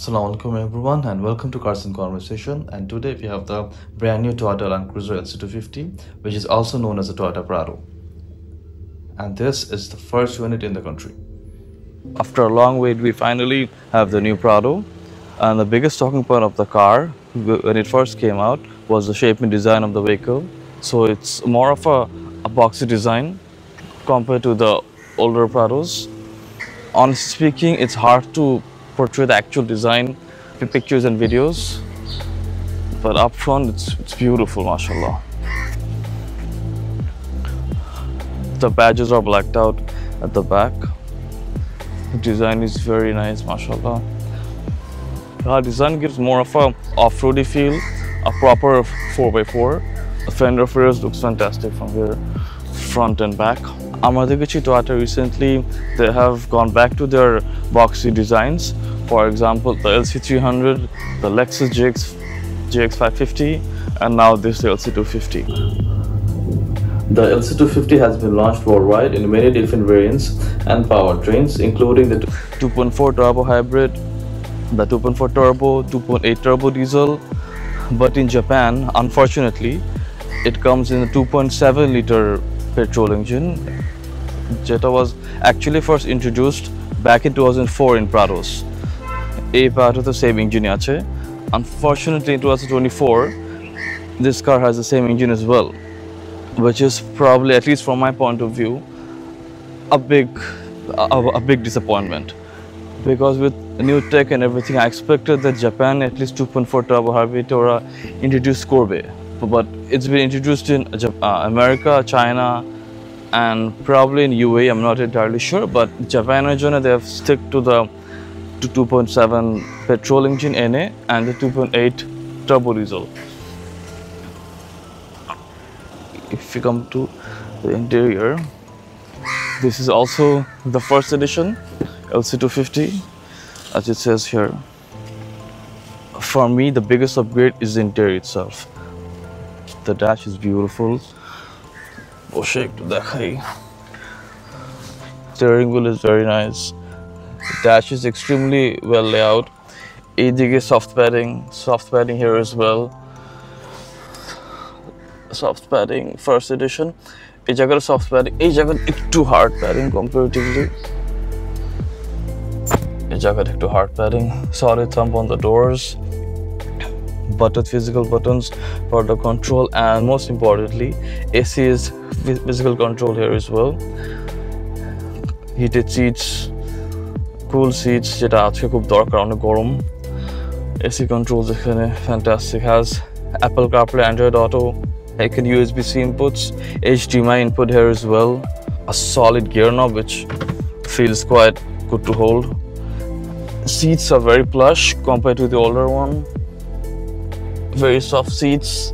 Assalamu alaikum everyone and welcome to Cars and Conversation, and today we have the brand new Toyota Land Cruiser LC250, which is also known as the Toyota Prado, and this is the first unit in the country. After a long wait, we finally have the new Prado, and the biggest talking point of the car when it first came out was the shape and design of the vehicle. So it's more of a boxy design compared to the older Prados. Honestly speaking, it's hard to portray the actual design with pictures and videos, but up front it's beautiful, mashallah. The badges are blacked out at the back. The design is very nice, mashallah. The design gives more of a off-roady feel, a proper 4x4. The fender flares looks fantastic from here, front and back. Amadeguchi Toyota recently, they have gone back to their boxy designs. For example, the LC300, the Lexus GX550, and now this LC250. The LC250 has been launched worldwide in many different variants and powertrains, including the 2.4 turbo hybrid, the 2.4 turbo, 2.8 turbo diesel. But in Japan, unfortunately, it comes in a 2.7 liter petrol engine. Jetta was actually first introduced back in 2004 in Prados. A part of the same engine ache. Unfortunately, in 2024, this car has the same engine as well, which is probably, at least from my point of view, a big disappointment. Because with new tech and everything, I expected that Japan, at least 2.4 turbo hybrid, or introduced Corbe, but it's been introduced in America, China, and probably in UAE. I'm not entirely sure, but Japan and China, they have stuck to the 2.7 petrol engine NA and the 2.8 turbo diesel. If you come to the interior, this is also the first edition LC250, as it says here. For me, the biggest upgrade is the interior itself. The dash is beautiful. Steering wheel is very nice. The dash is extremely well laid out. Soft padding here as well. Soft padding, first edition. Soft padding. Too hard padding comparatively. Too hard padding. Solid thumb on the doors. Physical buttons for the control, and most importantly, AC is physical control here as well. Heated seats, cool seats, jeta ajke khub dorkar onek gorom. AC controls ekhane fantastic. Has Apple CarPlay, Android Auto, can USB-C inputs, HDMI input here as well. A solid gear knob which feels quite good to hold. Seats are very plush compared to the older one. Very soft seats.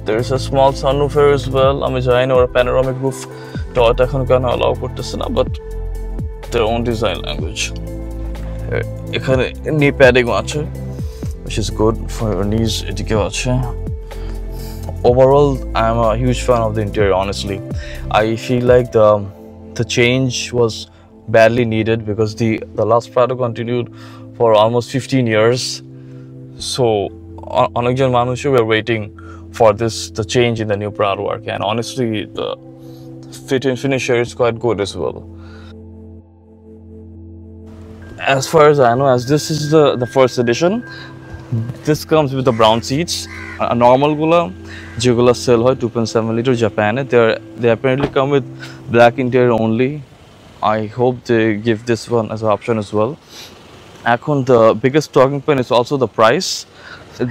There is a small sunroof here as well. I mean, or a panoramic roof. Toyota can allow but their own design language. Knee padding, which is good for your knees. Overall, I'm a huge fan of the interior. Honestly, I feel like the change was badly needed because the last Prado continued for almost 15 years. So, onekjon manushe were waiting for the change in the new Prado arc, and honestly, the fit and finish here is quite good as well. As far as I know, as this is the first edition, this comes with the brown seats. A normal jigula sell 2.7 liter Japan. They apparently come with black interior only. I hope they give this one as an option as well. The biggest talking point is also the price.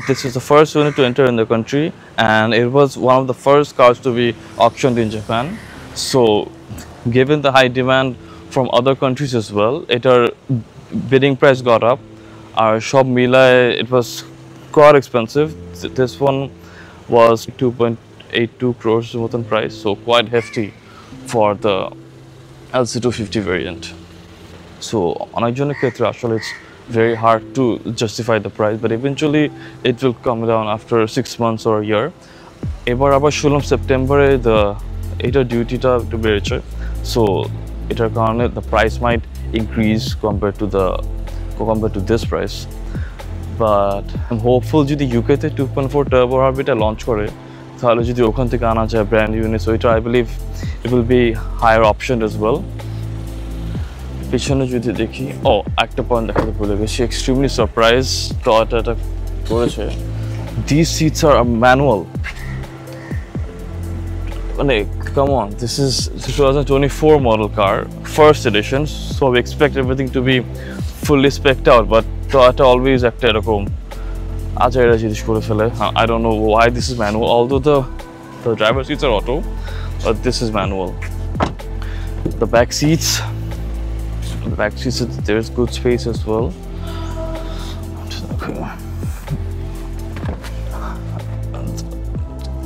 This is the first unit to enter in the country, and it was one of the first cars to be auctioned in Japan. So, given the high demand from other countries as well, our bidding price got up. Our shop Mila, it was quite expensive. This one was 2.82 crores price, so quite hefty for the LC250 variant. So, on a actually, it's very hard to justify the price, but eventually it will come down after 6 months or a year. Ebar September the duty to bereche, so the price might increase compared to the compared to this price. But I'm hopeful যদি UK তে 2.4 turbo এটা launch করে তাহলে যদি ওখান থেকে আনা যায় brand new units, so এটা I believe it will be higher option as well. পিছনে যদি দেখি একটা পয়েন্ট দেখাতে ভুলে গেছি, extremely surprised Toyota এটা করেছে, these seats are manual. Come on, this is 2024 model car, first edition, so we expect everything to be fully spec'd out, but Toyota always একটা এরকম আজাইরা জিনিস করে ফেলে. I don't know why this is manual, although the driver seats are auto, but this is manual. The back seats, there's good space as well. Okay.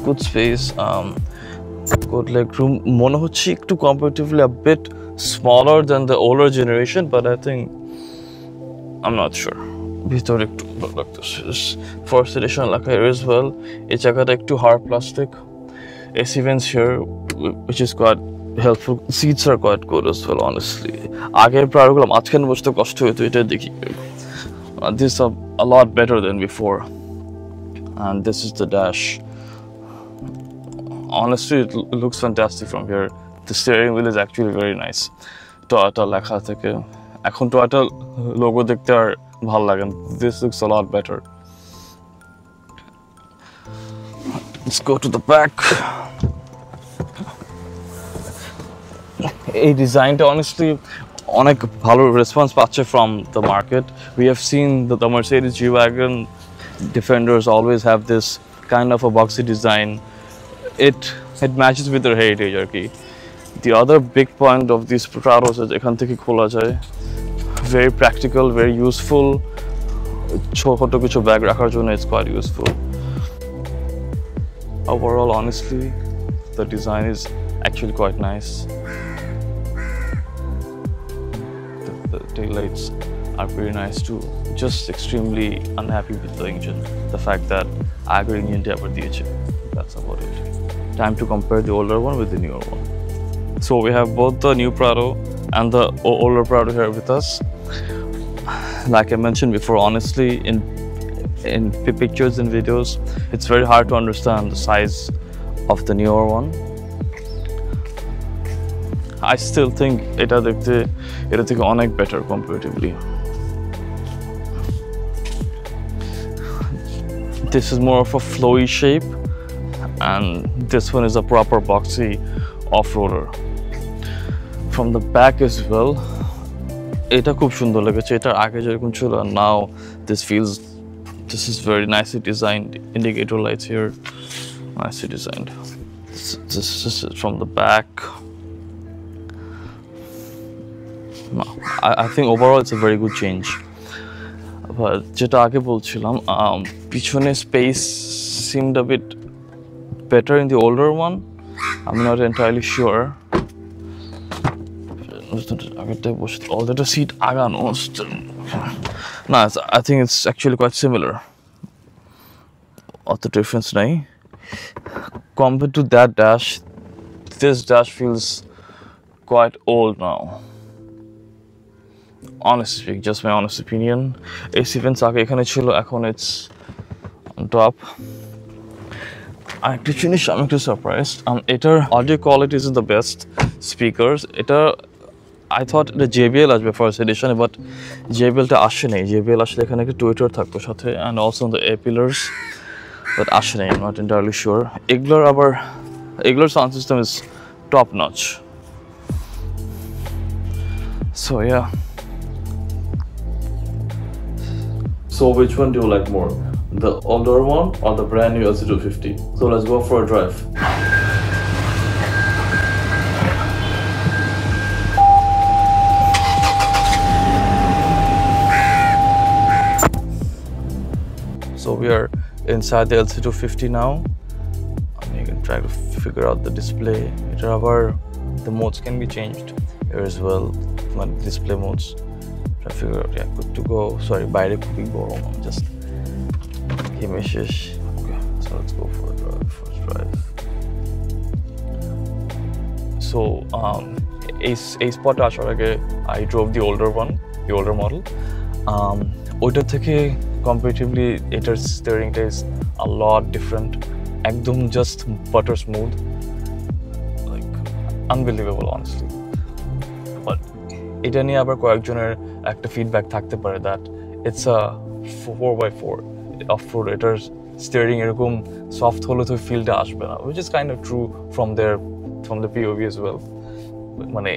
Good space, good leg room. Mone hocche ekটু comparatively a bit smaller than the older generation, but I think I'm not sure. ভিতরে একটু লাগতেছে, first edition লেখা here as well. এই জায়গাটা একটু hard plastic. AC vents here, which is quite helpful. Seats are quite good as well, honestly. আগের প্রারগুলো মাঝখানে বসতে কষ্ট হতো, এটা দেখি these are a lot better than before. And this is the dash. Honestly, it looks fantastic from here. The steering wheel is actually very nice. Toyota লেখা থেকে এখন Toyota logo দেখতে আর ভালো লাগে, this looks a lot better. Let's go to the back. এই ডিজাইনটা honestly অনেক ভালো রেসপন্স পাচ্ছে from the market. We have seen the Mercedes G-Wagon Defenders always have this kind of a boxy design. It matches with their heritage আর কি. The other big point of these Prados is এখান থেকে খোলা যায়, very practical, very useful. ছোট কিছু bag রাখার জন্য it's quite useful. Overall, honestly, the design is actually quite nice. The taillights are very nice too. Just extremely unhappy with the engine. The fact that আগের ইঞ্জিনটা আবার দিয়েছে. That's about it. Time to compare the older one with the newer one. So we have both the new Prado and the older Prado here with us. Like I mentioned before, honestly, in pictures and videos, it's very hard to understand the size of the newer one. I still think এটা থেকে অনেক better comparatively. This is more of a flowy shape, and this one is a proper boxy off-roader. From the back as well, এটা খুব সুন্দর লেগেছে, এটার আগে যেরকম ছিল, and now this is very nicely designed. Indicator lights here, nicely designed. This is from the back. No, I think overall it's a very good change. But যেটা আগে বলছিলাম, পিছনে space seemed a bit better in the older one. I'm not entirely sure. Although the seat agano, no, I think it's actually quite similar. What the difference nahi. Compared to that dash, this dash feels quite old now. Honestly speaking, just my honest opinion. AC vents আগে এখানে ছিল, এখন it's on top. I'm actually surprised. Etar audio quality isn't the best. Speakers, I thought the JBL আসবে first edition, but JBL টা আসে নাই. JBL আসলে এখানে একটা tweeter থাকতো সাথে, and also on the A pillars, but আসে নাই. I'm not entirely sure. Eagler sound system is top notch. So yeah. So which one do you like more? The older one or the brand new LC250? So let's go for a drive. So we are inside the LC250 now. You can try to figure out the display. The modes can be changed here as well. Display modes. Try to figure out, yeah, good to go. Sorry, বাইরে cooking গরম. Just okay, so let's go for a drive. First drive. So এই spot আসার আগে I drove the older one, the older model, ওইটা থেকে comparatively এটার স্টিয়ারিংটা is a lot different, একদম just butter smooth, like unbelievable honestly. But এটা নিয়ে আবার কয়েকজনের একটা ফিডব্যাক থাকতে পারে that it's a 4x4 off-road, এটার স্টিয়ারিং এরকম সফট হলে তো ফিলটা আসবে না, which is kind of true from the POV as well. মানে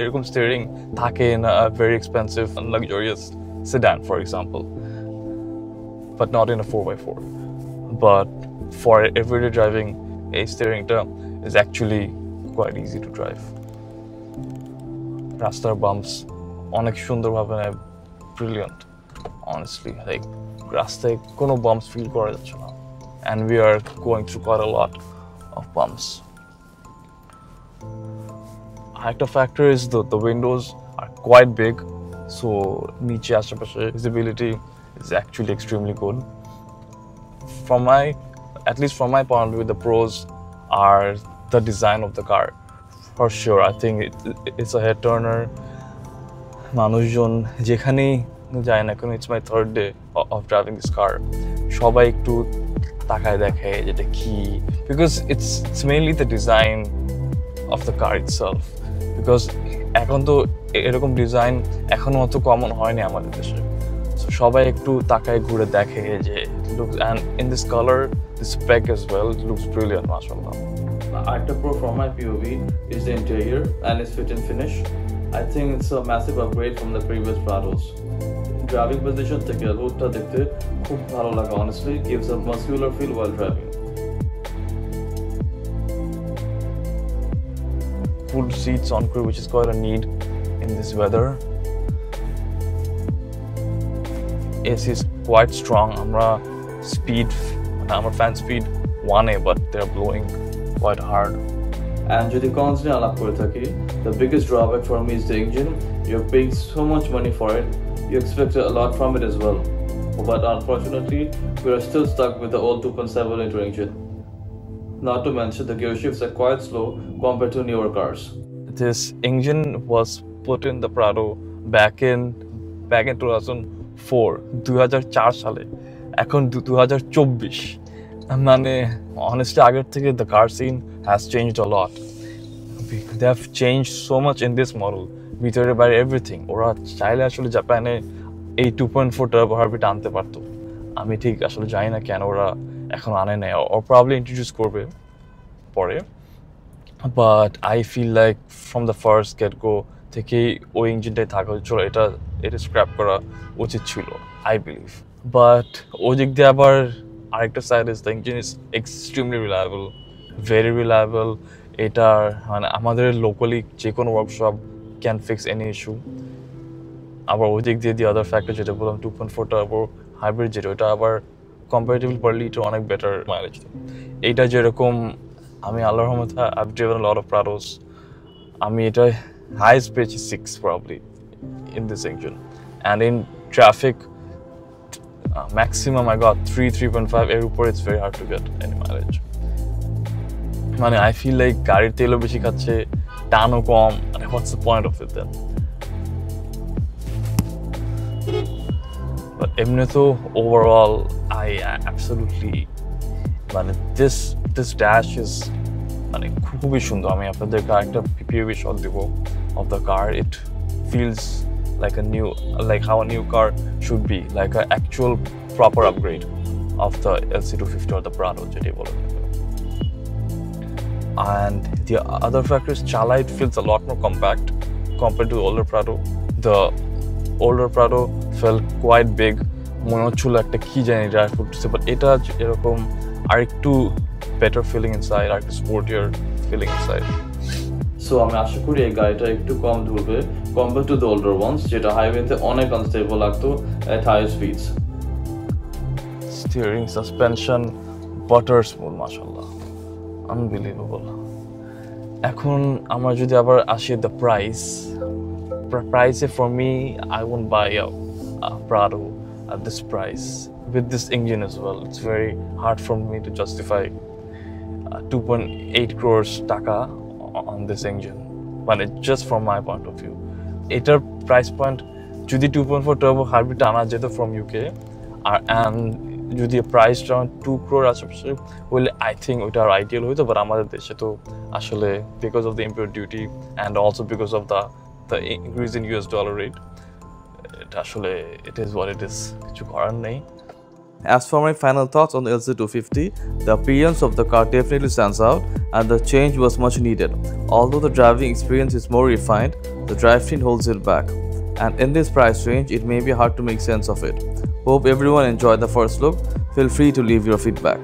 এরকম স্টিয়ারিং থাকে in a very expensive and luxurious sedan for example, but not in a 4x4. But for everyday driving, a steering term is actually quite easy to drive. Rastar bumps অনেক সুন্দরভাবে নেয়, brilliant honestly, like রাস্তায় কোনো bumps feel করা যাচ্ছে না, and we are going through quite a lot of bumps. Another factor is the windows are quite big, so niche ashepashe visibility is actually extremely good. At least from my point of view, the pros are the design of the car. For sure, I think it's a head turner. মানুষজন যেখানেই যায় না কেন, it's my third day of driving this car, সবাই একটু তাকায় দেখে যেটা কি, because it's mainly the design of the car itself. Because এখন তো এরকম ডিজাইন এখনো অত কমন হয়নি আমাদের দেশে, সো সবাই একটু তাকায় ঘুরে দেখে যে looks, and in this color, this spec as well, it looks brilliant, mashallah. Actor Pro from my POV is the interior and its fit and finish. I think it's a massive upgrade from the previous Prados. Driving position থেকে রোডটা দেখতে খুব ভালো লাগে honestly, gives a muscular feel while driving. Full seats on crew, which is quite a need in this weather. AC is quite strong. Amra fan speed 1A, but they're blowing quite hard. And jodi cons niye alap kore thaki, the biggest drawback for me is the engine. You're paying so much money for it, you expect a lot from it as well. But unfortunately, we are still stuck with the old 2.7 liter engine. Not to mention the gear shifts are quite slow compared to newer cars. This engine was put in the Prado back in 2004 সালে, এখন 2024, মানে honestly আগের থেকে the car scene has changed a lot. They have changed so much in this model, ভিতরে বাইরে everything. ওরা চাইলে আসলে জাপানে এই 2.4 টার্বো হারবিট আনতে পারতো, আমি ঠিক আসলে জানি না কেন ওরা এখন আনে নাই, or probably introduce করবে পরে. But I feel like from the first get-go থেকে ওই ইঞ্জিনটাই থাকা হচ্ছিল, এটা স্ক্র্যাপ করা উচিত ছিল, I believe. But ওই দিক দিয়ে আবার আরেকটা side is the engine is extremely reliable, very reliable. এটা মানে আমাদের লোকালি যে কোনো workshop can fix any issue. আবার ওই দিক দিয়ে the other factor যেটা বললাম 2.4 টার্বো হাইব্রিড, যেটা ওটা আবার comparatively per liter অনেক বেটার মাইলেজ দেয়। এইটা যেরকম আমি আল্লাহর রহমতে I've driven a lot of Prados, আমি এটা highest পেয়েছি 6 probably in this engine, and in traffic maximum I got 3.5, এর উপরে it's very hard to get any mileage. মানে I feel like গাড়ির তেলও বেশি খাচ্ছে, টানও কম, মানে what's the point of it then? But এমনি তো overall I absolutely, মানে this dash is মানে খুবই সুন্দর। আমি আপনাদেরকে একটা POV shot দিব of the car. It feels like how a new car should be, like an actual proper upgrade of the LC250 or the Prado যেটি বলে। And the other factor is chala, it feels a lot more compact compared to the older Prado. The older Prado felt quite big, মনে হচ্ছিল একটা কি জানি drive করতেছে, but এটা এরকম আর একটু better feeling inside, আর একটু sportier feeling inside. So আমি আশা করি এই গাড়িটা একটু কম ধরবে compared to the older ones, যেটা হাইওয়েতে অনেক আনস্টেবল লাগতো at higher speeds. Steering, suspension, butter smooth, mashallah, unbelievable. এখন আমরা যদি আবার আসি the price for me, I won't buy a Prado at this price with this engine as well. It's very hard for me to justify 2.8 crores taka on this engine, but it's just from my point of view. এটার price point যদি 2.4 turbo hybrid আনা যেত from UK আর যদি price around 2 crore আশেপাশে হলে I think ওইটা আর ideal হইতো, but আমাদের দেশে তো আসলে because of the import duty and also because of the increase in US dollar rate, এটা আসলে it is what it is, কিছু করার নেই। As for my final thoughts on the LC250, the appearance of the car definitely stands out and the change was much needed. Although the driving experience is more refined, the drivetrain holds it back. And in this price range, it may be hard to make sense of it. Hope everyone enjoyed the first look. Feel free to leave your feedback.